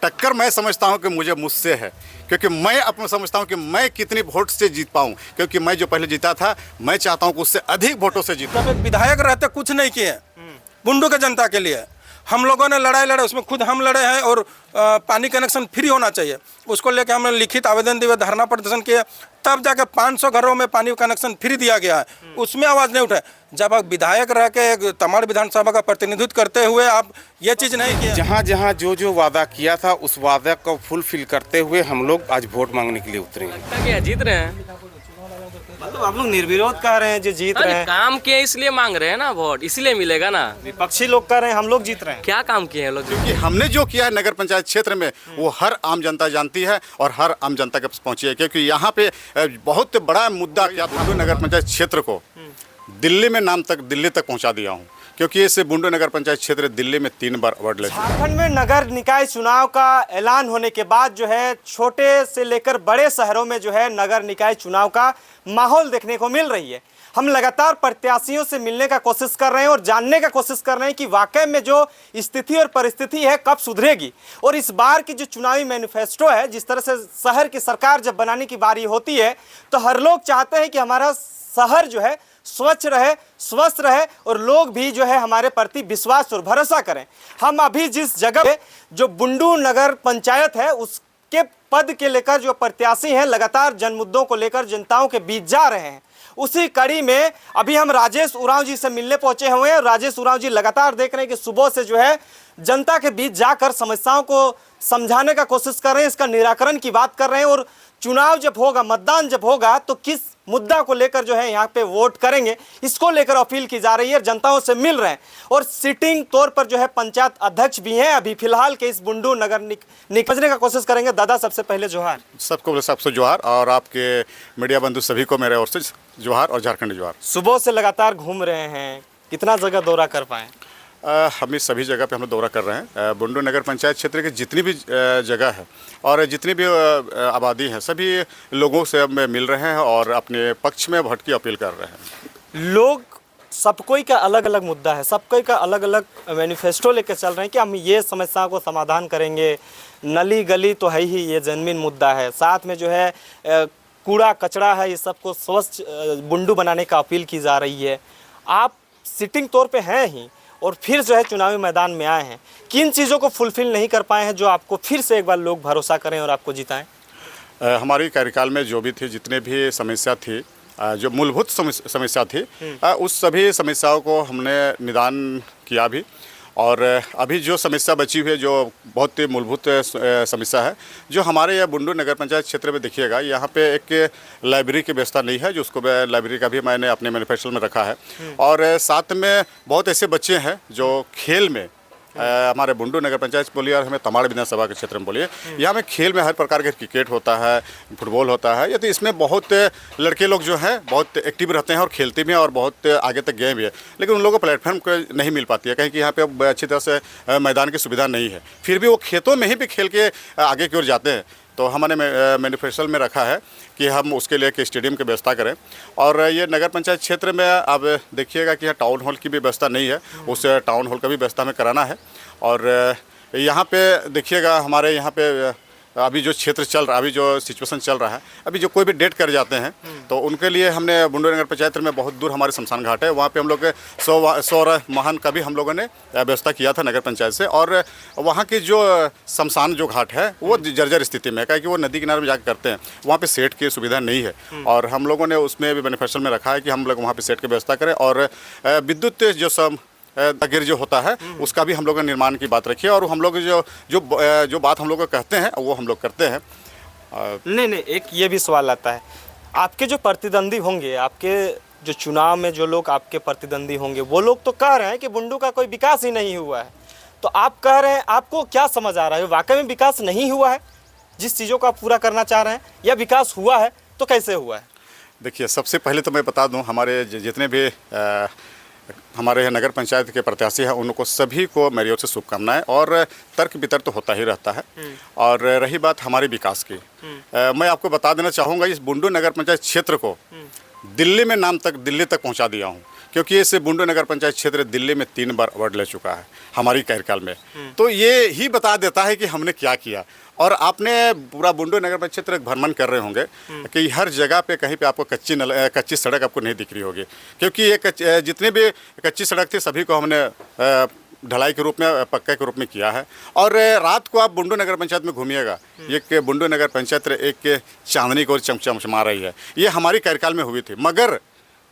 टक्कर मैं समझता हूं कि मुझसे है, क्योंकि मैं अपना समझता हूं कि मैं कितनी वोट से जीत पाऊं, क्योंकि मैं जो पहले जीता था मैं चाहता हूं कि उससे अधिक वोटों से जीतूं। जब एक विधायक रहते कुछ नहीं किए बुंडू के जनता के लिए, हम लोगों ने लड़ाई लड़े, उसमें खुद हम लड़े हैं। और पानी कनेक्शन फ्री होना चाहिए, उसको लेकर हमने लिखित आवेदन दिए, धरना प्रदर्शन किया, तब जाके 500 घरों में पानी कनेक्शन फ्री दिया गया है, उसमें आवाज़ नहीं उठाए। जब आप विधायक रह के तमाड़ विधानसभा का प्रतिनिधित्व करते हुए आप ये चीज़ नहीं किया। जहाँ जहाँ जो वादा किया था उस वादा को फुलफिल करते हुए हम लोग आज वोट मांगने के लिए उतरे हैं। लगता क्या जीत रहे हैं? मतलब आप लोग निर्विरोध कह रहे हैं जो जीत रहे हैं। काम किए इसलिए मांग रहे हैं ना, वोट इसलिए मिलेगा ना। विपक्षी लोग कह रहे हैं हम लोग जीत रहे हैं। क्या काम किए हैं लोग? क्योंकि हमने जो किया है नगर पंचायत क्षेत्र में वो हर आम जनता जानती है और हर आम जनता के पास पहुंची है, क्योंकि यहाँ पे बहुत बड़ा मुद्दा क्या था, नगर पंचायत क्षेत्र को दिल्ली में दिल्ली तक पहुंचा दिया हूँ, क्योंकि इस बुंडू नगर पंचायत क्षेत्र दिल्ली में 3 बार अवार्ड ले चुका है। झारखंड में नगर निकाय चुनाव का ऐलान होने के बाद जो है छोटे से लेकर बड़े शहरों में जो है नगर निकाय चुनाव का माहौल देखने को मिल रही है। हम लगातार प्रत्याशियों से मिलने का कोशिश कर रहे हैं और जानने का कोशिश कर रहे हैं कि वाकई में जो स्थिति और परिस्थिति है कब सुधरेगी। और इस बार की जो चुनावी मैनिफेस्टो है, जिस तरह से शहर की सरकार जब बनाने की बारी होती है तो हर लोग चाहते हैं कि हमारा शहर जो है स्वच्छ रहे, स्वस्थ रहे और लोग भी जो है हमारे प्रति विश्वास और भरोसा करें। हम अभी जिस जगह पे जो बुंडू नगर पंचायत है उसके पद के लेकर जो प्रत्याशी हैं लगातार जन मुद्दों को लेकर जनताओं के बीच जा रहे हैं, उसी कड़ी में अभी हम राजेश उरांव जी से मिलने पहुंचे हुए हैं। राजेश उरांव जी लगातार देख रहे हैं कि सुबह से जो है जनता के बीच जाकर समस्याओं को समझाने का कोशिश कर रहे हैं, इसका निराकरण की बात कर रहे हैं। और चुनाव जब होगा, मतदान जब होगा तो किस मुद्दा को लेकर जो है यहाँ पे वोट करेंगे, इसको लेकर अपील की जा रही है, जनताओं से मिल रहे हैं। और सिटिंग तौर पर जो है पंचायत अध्यक्ष भी हैं अभी फिलहाल के इस बुंडू नगर निकलने का कोशिश करेंगे। दादा सबसे पहले जोहार। सबसे जोहार, और आपके मीडिया बंधु सभी को मेरे ओर से जोहार और झारखंड जोहार। सुबह से लगातार घूम रहे हैं, कितना जगह दौरा कर पाए? हम इस सभी जगह पे हम लोग दौरा कर रहे हैं। बुंडू नगर पंचायत क्षेत्र की जितनी भी जगह है और जितनी भी आबादी है, सभी लोगों से हम मिल रहे हैं और अपने पक्ष में वोट की अपील कर रहे हैं। लोग सब कोई का अलग अलग मुद्दा है, सब कोई का अलग अलग मैनिफेस्टो लेकर चल रहे हैं कि हम ये समस्या को समाधान करेंगे। नली गली तो है ही, ये जन्मीन मुद्दा है, साथ में जो है कूड़ा कचरा है, ये सबको स्वच्छ बुंडू बनाने का अपील की जा रही है। आप सिटिंग तौर पे हैं ही और फिर जो है चुनावी मैदान में आए हैं, किन चीज़ों को फुलफिल नहीं कर पाए हैं जो आपको फिर से एक बार लोग भरोसा करें और आपको जिताएं? हमारी कार्यकाल में जो भी थी, जितने भी समस्या थी, जो मूलभूत समस्या थी, उस सभी समस्याओं को हमने निदान किया भी। और अभी जो समस्या बची हुई है, जो बहुत ही मूलभूत समस्या है, जो हमारे यह बुंडू नगर पंचायत क्षेत्र में देखिएगा, यहाँ पे एक लाइब्रेरी की व्यवस्था नहीं है, जो उसको लाइब्रेरी का भी मैंने अपने मैनिफेस्टो में रखा है। और साथ में बहुत ऐसे बच्चे हैं जो खेल में, हमारे बुंडू नगर पंचायत बोलिए और हमें तमाड़ विधानसभा के क्षेत्र में बोलिए, यहाँ में खेल में हर प्रकार के क्रिकेट होता है, फुटबॉल होता है, या तो इसमें बहुत लड़के लोग जो हैं बहुत एक्टिव रहते हैं और खेलते भी हैं और बहुत आगे तक गए भी है, लेकिन उन लोगों को प्लेटफॉर्म नहीं मिल पाती है, कहीं कि यहाँ पे अच्छी तरह से मैदान की सुविधा नहीं है। फिर भी वो खेतों में ही भी खेल के आगे की ओर जाते हैं। तो हमने मैनिफेस्टो में रखा है कि हम उसके लिए एक स्टेडियम की व्यवस्था करें। और ये नगर पंचायत क्षेत्र में आप देखिएगा कि यहाँ टाउन हॉल की भी व्यवस्था नहीं है, उस टाउन हॉल का भी व्यवस्था हमें कराना है। और यहाँ पे देखिएगा हमारे यहाँ पे अभी जो क्षेत्र चल रहा है, अभी जो सिचुएशन चल रहा है, अभी जो कोई भी डेट कर जाते हैं तो उनके लिए हमने बुंडू नगर पंचायत में बहुत दूर हमारे शमशान घाट है, वहाँ पे हम लोग सौर महान का भी हम लोगों ने व्यवस्था किया था नगर पंचायत से। और वहाँ की जो शमशान जो घाट है वो जर्जर स्थिति में है, कि वो नदी किनारे में जाकर करते हैं, वहाँ पे सेट की सुविधा नहीं है। और हम लोगों ने उसमें भी मैनिफेस्टो में रखा है कि हम लोग वहाँ पे सेट की व्यवस्था करें और विद्युत जो होता है उसका भी हम लोग ने निर्माण की बात रखी है। और हम लोग जो बात हम लोग कहते हैं वो हम लोग करते हैं। नहीं, एक ये भी सवाल आता है, आपके जो प्रतिद्वंदी होंगे, आपके जो चुनाव में जो लोग आपके प्रतिद्वंदी होंगे, वो लोग तो कह रहे हैं कि बुंडू का कोई विकास ही नहीं हुआ है। तो आप कह रहे हैं, आपको क्या समझ आ रहा है, वाकई में विकास नहीं हुआ है जिस चीज़ों को आप पूरा करना चाह रहे हैं, या विकास हुआ है तो कैसे हुआ है? देखिए, सबसे पहले तो मैं बता दूं, हमारे जितने भी हमारे नगर पंचायत के प्रत्याशी हैं उनको सभी को मेरी ओर से शुभकामनाएं। और तर्क वितर्क तो होता ही रहता है। और रही बात हमारे विकास की, मैं आपको बता देना चाहूँगा, इस बुंडू नगर पंचायत क्षेत्र को दिल्ली तक पहुँचा दिया हूँ, क्योंकि इस बुंडू नगर पंचायत क्षेत्र दिल्ली में 3 बार अवार्ड ले चुका है हमारी कार्यकाल में। तो ये ही बता देता है कि हमने क्या किया। और आपने पूरा बुंडू नगर पंचायत क्षेत्र भ्रमण कर रहे होंगे कि हर जगह पे कहीं पे आपको कच्ची सड़क आपको नहीं दिख रही होगी, क्योंकि ये जितनी भी कच्ची सड़क थी सभी को हमने ढलाई के रूप में, पक्के के रूप में किया है। और रात को आप बुंडू नगर पंचायत में घूमिएगा, एक बुंडू नगर पंचायत एक चांदनी को चमचमा रही है। ये हमारी कार्यकाल में हुई थी, मगर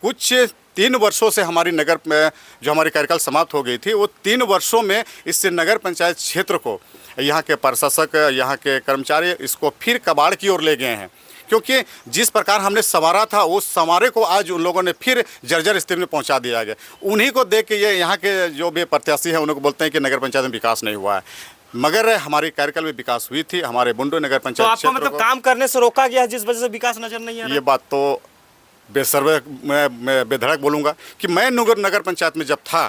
कुछ 3 वर्षों से हमारी नगर में जो हमारी कार्यकाल समाप्त हो गई थी, वो 3 वर्षों में इस नगर पंचायत क्षेत्र को यहाँ के प्रशासक, यहाँ के कर्मचारी इसको फिर कबाड़ की ओर ले गए हैं। क्योंकि जिस प्रकार हमने संवारा था उस संवारे को आज उन लोगों ने फिर जर्जर स्थिति में पहुंचा दिया गया। उन्हीं को देख के ये यहाँ के जो भी प्रत्याशी हैं उनको बोलते हैं कि नगर पंचायत में विकास नहीं हुआ है, मगर हमारी कार्यकाल में विकास हुई थी। हमारे बुंडू नगर तो पंचायत आपको मतलब काम करने से रोका गया है जिस वजह से विकास नजर नहीं आ रहा? ये बात तो बेसर्वे मैं बेधड़क बोलूँगा कि मैं नगर पंचायत में जब था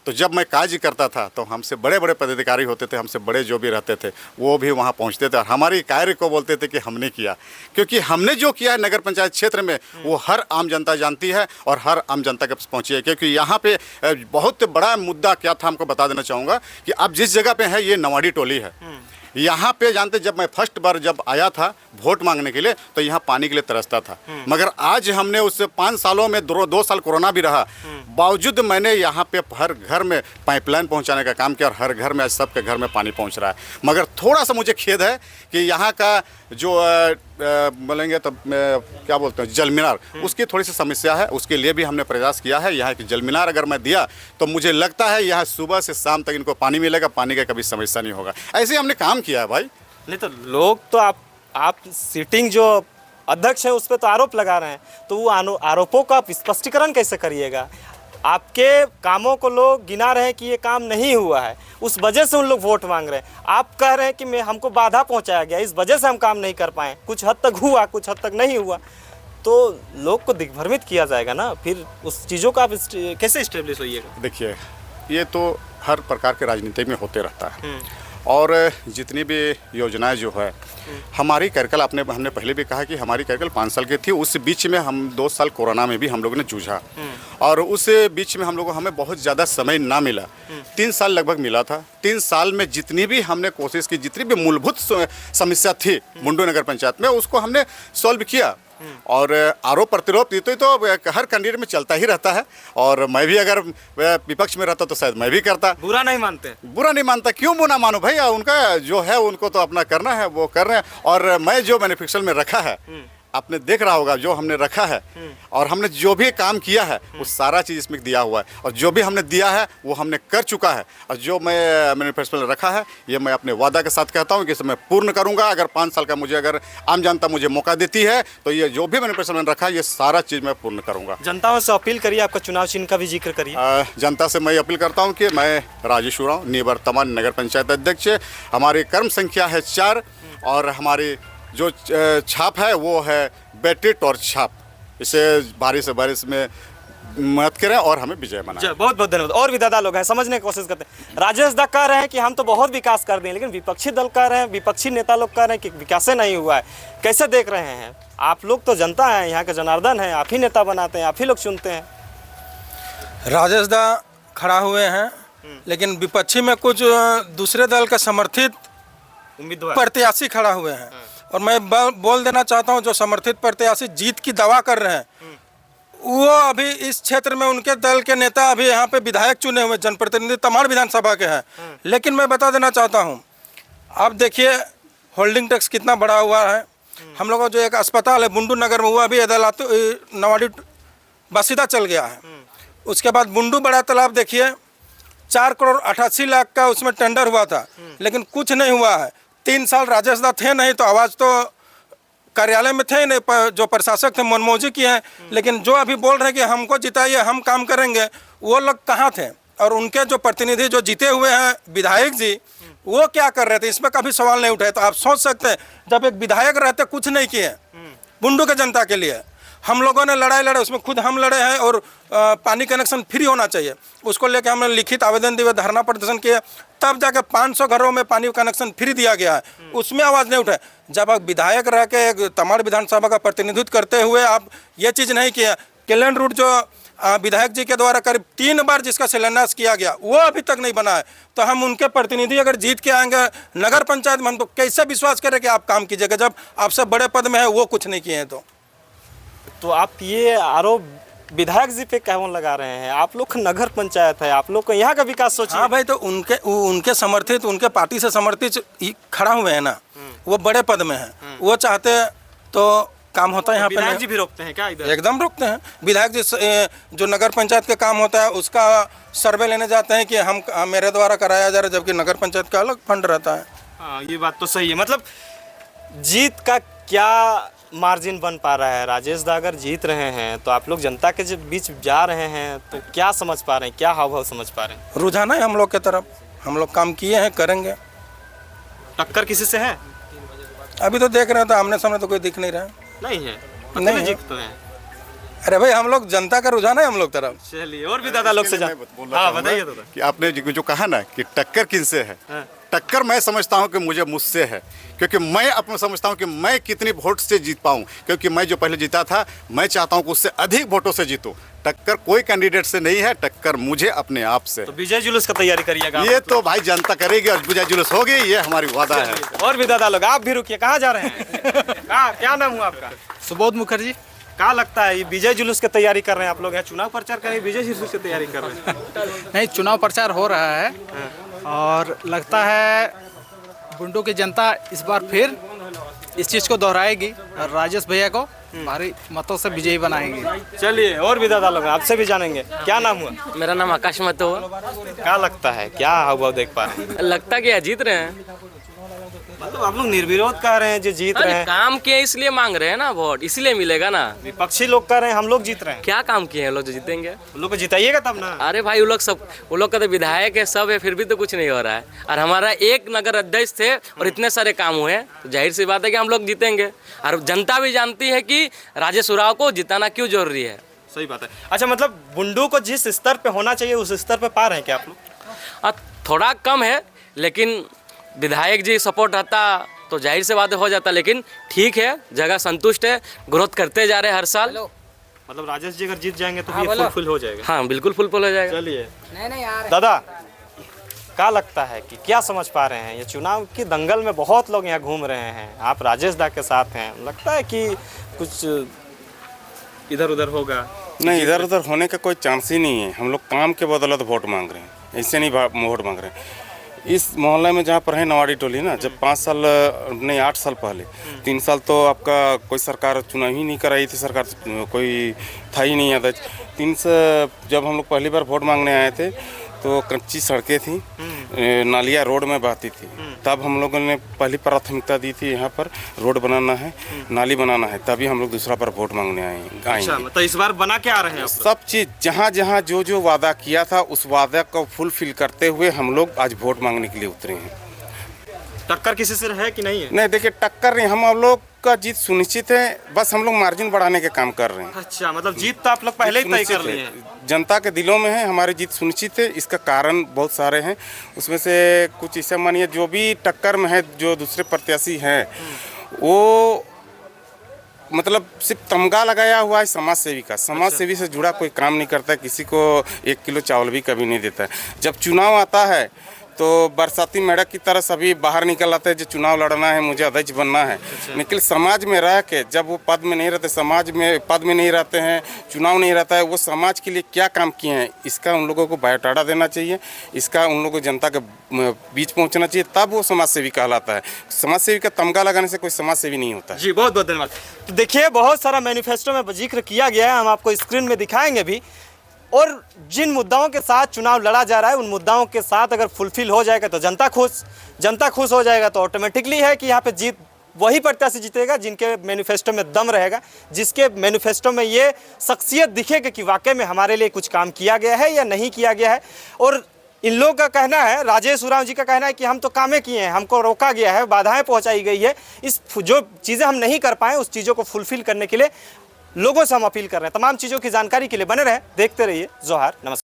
तो जब मैं कार्य करता था तो हमसे बड़े बड़े पदाधिकारी होते थे, हमसे बड़े जो भी रहते थे वो भी वहाँ पहुँचते थे और हमारी कार्य को बोलते थे कि हमने किया। क्योंकि हमने जो किया है नगर पंचायत क्षेत्र में वो हर आम जनता जानती है और हर आम जनता के पास पहुँची है। क्योंकि यहाँ पे बहुत बड़ा मुद्दा क्या था हमको बता देना चाहूँगा कि अब जिस जगह पे है ये नवाड़ी टोली है। यहाँ पे जानते जब मैं फर्स्ट बार जब आया था वोट मांगने के लिए तो यहाँ पानी के लिए तरसता था, मगर आज हमने उससे 5 सालों में 2 साल कोरोना भी रहा, बावजूद मैंने यहाँ पे हर घर में पाइपलाइन पहुँचाने का काम किया और हर घर में आज सबके घर में पानी पहुँच रहा है। मगर थोड़ा सा मुझे खेद है कि यहाँ का जो बोलेंगे तो क्या बोलते हैं जल मीनार, उसकी थोड़ी सी समस्या है। उसके लिए भी हमने प्रयास किया है। यहाँ की जल मीनार अगर मैं दिया तो मुझे लगता है यहाँ सुबह से शाम तक इनको पानी मिलेगा, पानी का कभी समस्या नहीं होगा। ऐसे हमने काम किया है भाई। नहीं तो लोग तो आप सीटिंग जो अध्यक्ष है उस पर तो आरोप लगा रहे हैं, तो वो आरोपों का आप स्पष्टीकरण कैसे करिएगा? आपके कामों को लोग गिना रहे हैं कि ये काम नहीं हुआ है, उस वजह से उन लोग वोट मांग रहे हैं। आप कह रहे हैं कि हमको बाधा पहुंचाया गया, इस वजह से हम काम नहीं कर पाए। कुछ हद तक हुआ, कुछ हद तक नहीं हुआ, तो लोग को दिग्भ्रमित किया जाएगा ना। फिर उस चीज़ों का आप कैसे इस्टेब्लिश होइएगा? देखिए, ये तो हर प्रकार के राजनीति में होते रहता है और जितनी भी योजनाएं जो है हमारी कार्यकाल, हमने पहले भी कहा कि हमारी कार्यकाल 5 साल की थी। उस बीच में हम 2 साल कोरोना में भी हम लोगों ने जूझा और उस बीच में हमें बहुत ज़्यादा समय ना मिला। 3 साल लगभग मिला था। 3 साल में जितनी भी हमने कोशिश की, जितनी भी मूलभूत समस्या थी बुंडू नगर पंचायत में, उसको हमने सॉल्व किया। और आरोप प्रतिरोध तो हर कैंडिडेट में चलता ही रहता है और मैं भी अगर विपक्ष में रहता तो शायद मैं भी करता। बुरा नहीं मानते? बुरा नहीं मानता, क्यों बुरा मानो भाई? उनका जो है उनको तो अपना करना है, वो कर रहे हैं। और मैं जो मैनिफेस्टो में रखा है, आपने देख रहा होगा जो हमने रखा है और हमने जो भी काम किया है वो सारा चीज़ इसमें दिया हुआ है और जो भी हमने दिया है वो हमने कर चुका है। और जो मैं मैनिफेस्टो में रखा है ये मैं अपने वादा के साथ कहता हूँ कि इसे मैं पूर्ण करूँगा। अगर 5 साल का अगर आम जनता मुझे मौका देती है तो ये जो भी मैनिफेस्टो में रखा है ये सारा चीज़ मैं पूर्ण करूँगा। जनता से अपील करिए, आपका चुनाव चिन्ह का भी जिक्र करिए। जनता से मैं अपील करता हूँ कि मैं राजेश उरांव, निवर्तमान नगर पंचायत अध्यक्ष, हमारी कर्म संख्या है 4 और हमारी जो छाप है वो है बैटरी टॉर्च छाप। इसे बारिश से बारिश में मत करें और हमें विजय बनाएं। बहुत बहुत धन्यवाद। और भी दादा लोग हैं, समझने की कोशिश करते हैं। राजेश दा कह रहे हैं कि हम तो बहुत विकास कर दिए, लेकिन विपक्षी दल कह रहे हैं, विपक्षी नेता लोग कह रहे हैं कि विकास नहीं हुआ है। कैसे देख रहे हैं आप? लोग तो जनता है, यहाँ के जनार्दन है, आप ही नेता बनाते हैं, आप ही लोग चुनते हैं। राजेश दा खड़ा हुए हैं, लेकिन विपक्षी में कुछ दूसरे दल का समर्थित उम्मीदवार प्रत्याशी खड़ा हुए हैं। और मैं बोल देना चाहता हूं, जो समर्थित प्रत्याशी जीत की दावा कर रहे हैं वो अभी इस क्षेत्र में उनके दल के नेता अभी यहाँ पे विधायक चुने हुए, जनप्रतिनिधि तमाड़ विधानसभा के हैं। लेकिन मैं बता देना चाहता हूँ, आप देखिए होल्डिंग टैक्स कितना बढ़ा हुआ है। हम लोगों जो एक अस्पताल है बुंडू नगर में, वो अभी नवाड़ी बसीदा चल गया है। उसके बाद बुंडू बड़ा तालाब देखिए, 4 करोड़ 88 लाख का उसमें टेंडर हुआ था, लेकिन कुछ नहीं हुआ है। 3 साल राजेश दा थे नहीं तो आवाज़ तो कार्यालय में थे ही नहीं, जो प्रशासक थे मनमौजी किए हैं। लेकिन जो अभी बोल रहे हैं कि हमको जिताइए, हम काम करेंगे, वो लोग कहाँ थे? और उनके जो प्रतिनिधि जो जीते हुए हैं विधायक जी, वो क्या कर रहे थे? इसमें कभी सवाल नहीं उठाए। तो आप सोच सकते हैं, जब एक विधायक रहते कुछ नहीं किए बुंडू के जनता के लिए। हम लोगों ने लड़ाई लड़े, उसमें खुद हम लड़े हैं और पानी कनेक्शन फ्री होना चाहिए उसको लेकर हमने लिखित आवेदन दिए, धरना प्रदर्शन किया, तब जाके 500 घरों में पानी कनेक्शन फ्री दिया गया है। उसमें आवाज़ नहीं उठाए। जब आप विधायक रह के तमाड़ विधानसभा का प्रतिनिधित्व करते हुए आप ये चीज़ नहीं किया। केलन रूट जो विधायक जी के द्वारा करीब 3 बार जिसका शिलान्यास किया गया वो अभी तक नहीं बना है। तो हम उनके प्रतिनिधि अगर जीत के आएंगे नगर पंचायत में, हम तो कैसे विश्वास करें कि आप काम कीजिएगा जब आपसे बड़े पद में है वो कुछ नहीं किए हैं। तो आप ये आरोप विधायक जी पे क्यों लगा रहे हैं? आप लोग का नगर पंचायत है, आप लोग को यहाँ का विकास सोचिए। हाँ भाई, तो उनके समर्थित, उनके पार्टी से समर्थित खड़ा हुए हैं ना, वो बड़े पद में है, वो चाहते तो काम होता है यहाँ पे। विधायक जी भी रोकते हैं क्या इधर? एकदम रोकते हैं। विधायक जी जो नगर पंचायत का काम होता है उसका सर्वे लेने जाते हैं कि हम मेरे द्वारा कराया जा रहा है, जबकि नगर पंचायत का अलग फंड रहता है। हाँ, ये बात तो सही है। मतलब जीत का क्या मार्जिन बन पा रहा है? राजेश दा अगर जीत रहे हैं तो आप लोग जनता के जब बीच जा रहे हैं तो क्या समझ पा रहे हैं, क्या हाव भाव समझ पा रहे हैं? रुझान है हम लोग के तरफ, हम लोग काम किए हैं, करेंगे। टक्कर किसी से है? अभी तो देख रहे हैं तो आमने सामने तो कोई दिख नहीं रहा है। नहीं है, नहीं नहीं है। जीतते हैं। अरे भाई, हम लोग जनता का रुझान है हम लोग तरफ। चलिए, और भी दादा लोग से जान। हाँ, बताइए दादा। कि आपने जो कहा ना कि टक्कर किनसे है, टक्कर मैं समझता हूं कि मुझसे है, क्योंकि मैं अपना समझता हूं कि मैं कितनी वोट से जीत पाऊं, क्योंकि मैं जो पहले जीता था मैं चाहता हूं कि उससे अधिक वोटों से जीतूं। टक्कर कोई कैंडिडेट से नहीं है, टक्कर मुझे अपने आप से। तो विजय जुलूस का तैयारी करिएगा। ये तो भाई जनता करेगी और विजय जुलूस होगी, ये हमारी वादा है। और भी दादा लोग, आप भी रुकिए, कहाँ जा रहे हैं? कहाँ, क्या नाम हुआ आपका? सुबोध मुखर्जी। क्या लगता है ये विजय जुलूस की तैयारी कर रहे हैं आप लोग? यहाँ चुनाव प्रचार कर रहे हैं, विजय जुलूस की तैयारी कर रहे हैं? नहीं, चुनाव प्रचार हो रहा है और लगता है बुंडू की जनता इस बार फिर इस चीज़ को दोहराएगी और राजेश भैया को भारी मतों से विजयी बनाएंगे। चलिए, और भी दादा लोग आपसे भी जानेंगे। क्या नाम हुआ? मेरा नाम आकाश मत हुआ। क्या लगता है, क्या हाव भाव देख पा रहे हैं? लगता क्या है, जीत रहे हैं। मतलब आप लोग निर्विरोध कह रहे हैं जो जीत रहे हैं, काम किए इसलिए मांग रहे हैं ना वोट, इसीलिए मिलेगा ना। विपक्षी लोग कह रहे हैं हम लोग जीत रहे हैं। क्या काम किए हैं लोग जो जीतेंगे? उन लोग को जिताइएगा तब ना। अरे भाई, वो लोग का तो विधायक है, सब है, फिर भी तो कुछ नहीं हो रहा है। और हमारा एक नगर अध्यक्ष थे और इतने सारे काम हुए, तो जाहिर सी बात है कि हम लोग जीतेंगे। और जनता भी जानती है कि राजेश उरांव को जिताना क्यों जरूरी है। सही बात है। अच्छा, मतलब बुंडू को जिस स्तर पे होना चाहिए उस स्तर पे पा रहे हैं क्या आप लोग? थोड़ा कम है, लेकिन विधायक जी सपोर्ट रहता तो जाहिर से बात हो जाता। लेकिन ठीक है, जगह संतुष्ट है, ग्रोथ करते जा रहे हैं हर साल। मतलब राजेश जी अगर जीत जाएंगे तो ये फुल हो जाएगा। हाँ, बिल्कुल फुल हो जाएगा। चलिए दादा, क्या लगता है कि क्या समझ पा रहे हैं? ये चुनाव की दंगल में बहुत लोग यहाँ घूम रहे हैं, आप राजेश दा के साथ हैं, लगता है कि कुछ इधर उधर होगा? नहीं, इधर उधर होने का कोई चांस ही नहीं है। हम लोग काम के बदौलत वोट मांग रहे हैं, ऐसे नहीं वोट मांग रहे हैं। इस मोहल्ले में जहाँ पर है नवाड़ी टोली ना, जब 5 साल नहीं 8 साल पहले 3 साल तो आपका कोई सरकार चुनाव ही नहीं कराई थी, सरकार कोई था ही नहीं अध्यक्ष। 3 से जब हम लोग पहली बार वोट मांगने आए थे तो कच्ची सड़कें थी, नालियाँ रोड में बहती थी, तब हम लोगों ने पहली प्राथमिकता दी थी यहाँ पर रोड बनाना है, नाली बनाना है, तभी हम लोग दूसरा बार वोट मांगने आएंगे। तो इस बार बना के आ रहे हैं? सब चीज़ जहाँ जहाँ जो वादा किया था उस वादा को फुलफिल करते हुए हम लोग आज वोट मांगने के लिए उतरे हैं। टक्कर किसी से है कि नहीं है? नहीं, देखिए टक्कर नहीं, हम लोग का जीत सुनिश्चित है, बस हम लोग मार्जिन बढ़ाने के काम कर रहे हैं। अच्छा, मतलब जीत तो आप लोग पहले ही तय कर लिए हैं। जनता के दिलों में है, हमारी जीत सुनिश्चित है। इसका कारण बहुत सारे हैं, उसमें से कुछ ऐसा मानिए जो भी टक्कर में है, जो दूसरे प्रत्याशी हैं वो मतलब सिर्फ तमगा लगाया हुआ है समाज सेवी का। समाज सेवी से जुड़ा कोई काम नहीं करता है, किसी को 1 किलो चावल भी कभी नहीं देता है। जब चुनाव आता है तो बरसाती मेढक की तरह सभी बाहर निकल आते हैं, जो चुनाव लड़ना है, मुझे अध्यक्ष बनना है। लेकिन समाज में रह के जब वो पद में नहीं रहते, समाज में पद में नहीं रहते हैं, चुनाव नहीं रहता है, वो समाज के लिए क्या काम किए हैं इसका उन लोगों को बायोडाटा देना चाहिए, इसका उन लोगों को जनता के बीच पहुंचना चाहिए, तब वो समाज सेवी कहलाता है। समाज सेवी का तमगा लगाने से कोई समाज सेवी नहीं होता है। जी, बहुत बहुत धन्यवाद। तो देखिए, बहुत सारा मैनिफेस्टो में जिक्र किया गया है, हम आपको स्क्रीन में दिखाएंगे भी। और जिन मुद्दाओं के साथ चुनाव लड़ा जा रहा है उन मुद्दाओं के साथ अगर फुलफिल हो जाएगा तो जनता खुश हो जाएगा, तो ऑटोमेटिकली है कि यहाँ पे जीत वही प्रत्याशी जीतेगा जिनके मैनिफेस्टो में दम रहेगा, जिसके मैनिफेस्टो में ये शख्सियत दिखेगा कि वाकई में हमारे लिए कुछ काम किया गया है या नहीं किया गया है। और इन लोगों का कहना है, राजेश उरांव जी का कहना है कि हम तो कामें किए हैं, हमको रोका गया है, बाधाएं पहुंचाई गई है, इस जो चीज़ें हम नहीं कर पाए उस चीज़ों को फुलफिल करने के लिए लोगों से हम अपील कर रहे हैं। तमाम चीज़ों की जानकारी के लिए बने रहें, देखते रहिए जोहार। नमस्कार।